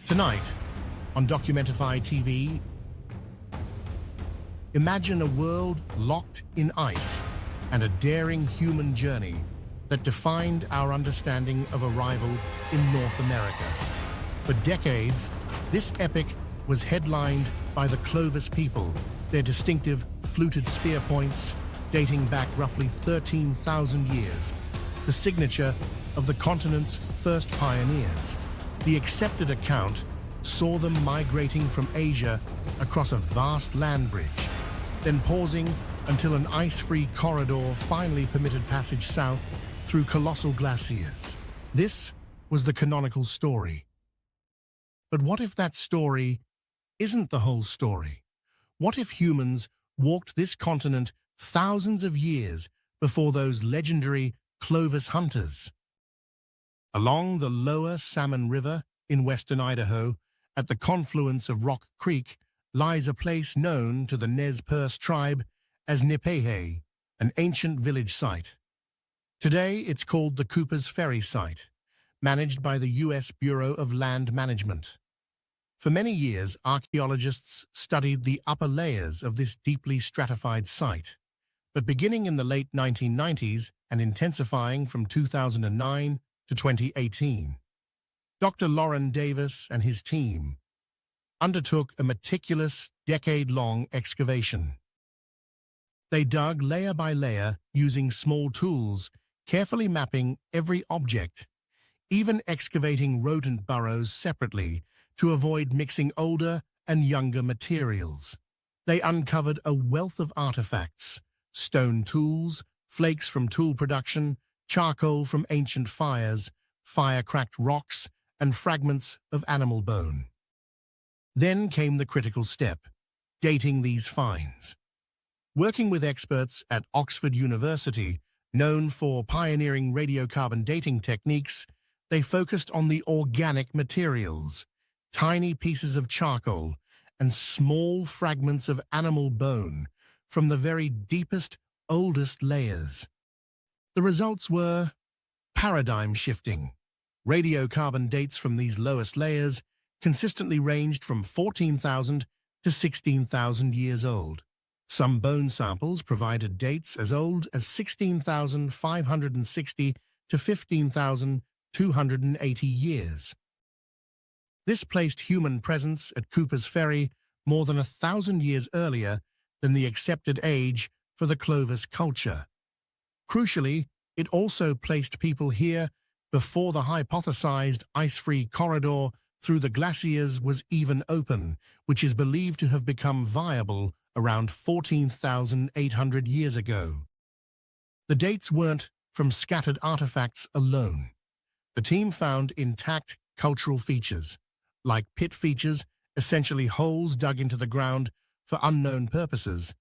Tonight, on Documentify TV, imagine a world locked in ice and a daring human journey that defined our understanding of arrival in North America. For decades, this epic was headlined by the Clovis people, their distinctive fluted spear points dating back roughly 13,000 years, the signature of the continent's first pioneers. The accepted account saw them migrating from Asia across a vast land bridge, then pausing until an ice-free corridor finally permitted passage south through colossal glaciers. This was the canonical story. But what if that story isn't the whole story? What if humans walked this continent thousands of years before those legendary Clovis hunters? Along the lower Salmon River in western Idaho, at the confluence of Rock Creek, lies a place known to the Nez Perce tribe as Nipehe, an ancient village site. Today, it's called the Cooper's Ferry site, managed by the U.S. Bureau of Land Management. For many years, archaeologists studied the upper layers of this deeply stratified site. But beginning in the late 1990s and intensifying from 2009 to 2018, Dr. Loren Davis and his team undertook a meticulous, decade-long excavation. They dug layer by layer using small tools, carefully mapping every object, even excavating rodent burrows separately to avoid mixing older and younger materials. They uncovered a wealth of artifacts: stone tools, flakes from tool production, charcoal from ancient fires, fire-cracked rocks, and fragments of animal bone. Then came the critical step: dating these finds. Working with experts at Oxford University, known for pioneering radiocarbon dating techniques, they focused on the organic materials: tiny pieces of charcoal and small fragments of animal bone from the very deepest, oldest layers. The results were paradigm-shifting. Radiocarbon dates from these lowest layers consistently ranged from 14,000 to 16,000 years old. Some bone samples provided dates as old as 16,560 to 15,280 years. This placed human presence at Cooper's Ferry more than 1,000 years earlier than the accepted age for the Clovis culture. Crucially, it also placed people here before the hypothesized ice-free corridor through the glaciers was even open, which is believed to have become viable around 14,800 years ago. The dates weren't from scattered artifacts alone. The team found intact cultural features, like pit features, essentially holes dug into the ground for unknown purposes,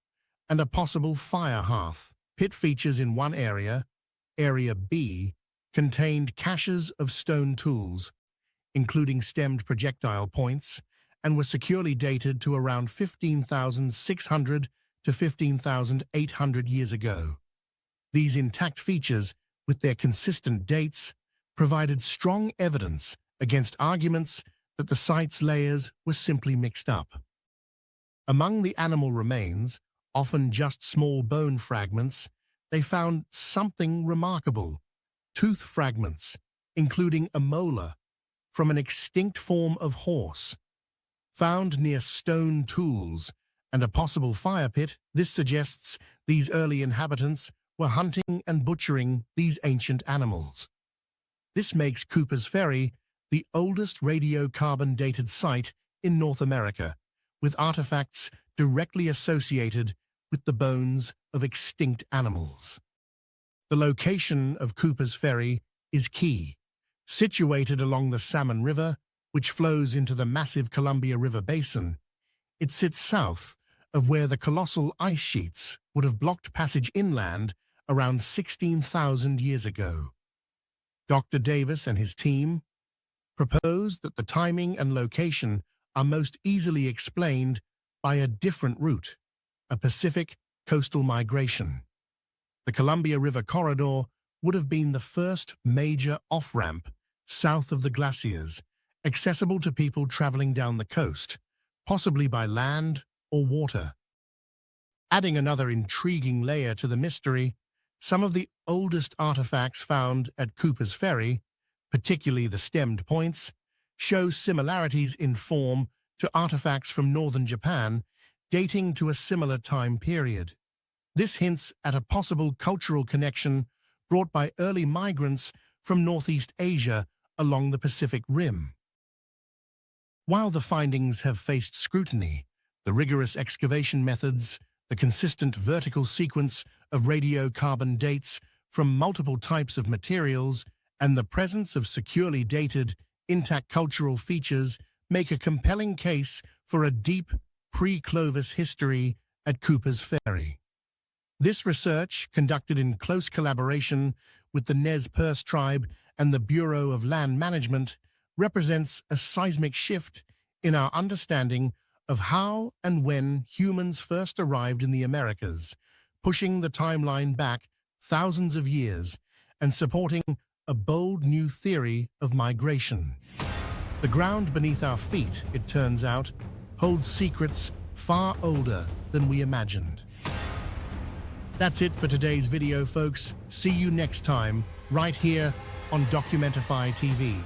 and a possible fire hearth. Pit features in one area, Area B, contained caches of stone tools, including stemmed projectile points, and were securely dated to around 15,600 to 15,800 years ago. These intact features, with their consistent dates, provided strong evidence against arguments that the site's layers were simply mixed up. Among the animal remains, often just small bone fragments, they found something remarkable: tooth fragments, including a molar from an extinct form of horse, found near stone tools and a possible fire pit. This suggests these early inhabitants were hunting and butchering these ancient animals. This makes Cooper's Ferry the oldest radiocarbon-dated site in North America, with artifacts directly associated with the bones of extinct animals. The location of Cooper's Ferry is key. Situated along the Salmon River, which flows into the massive Columbia River Basin, it sits south of where the colossal ice sheets would have blocked passage inland around 16,000 years ago. Dr. Davis and his team proposed that the timing and location are most easily explained by a different route: a Pacific coastal migration. The Columbia River corridor would have been the first major off-ramp south of the glaciers accessible to people traveling down the coast, possibly by land or water. Adding another intriguing layer to the mystery, some of the oldest artifacts found at Cooper's Ferry, particularly the stemmed points, show similarities in form to artifacts from northern Japan dating to a similar time period. This hints at a possible cultural connection brought by early migrants from Northeast Asia along the Pacific Rim. While the findings have faced scrutiny, the rigorous excavation methods, the consistent vertical sequence of radiocarbon dates from multiple types of materials, and the presence of securely dated, intact cultural features make a compelling case for a deep pre-Clovis history at Cooper's Ferry. This research, conducted in close collaboration with the Perce tribe and the Bureau of Land Management, represents a seismic shift in our understanding of how and when humans first arrived in the Americas, pushing the timeline back thousands of years and supporting a bold new theory of migration. The ground beneath our feet, it turns out, holds secrets far older than we imagined. That's it for today's video, folks. See you next time, right here on Documentify TV.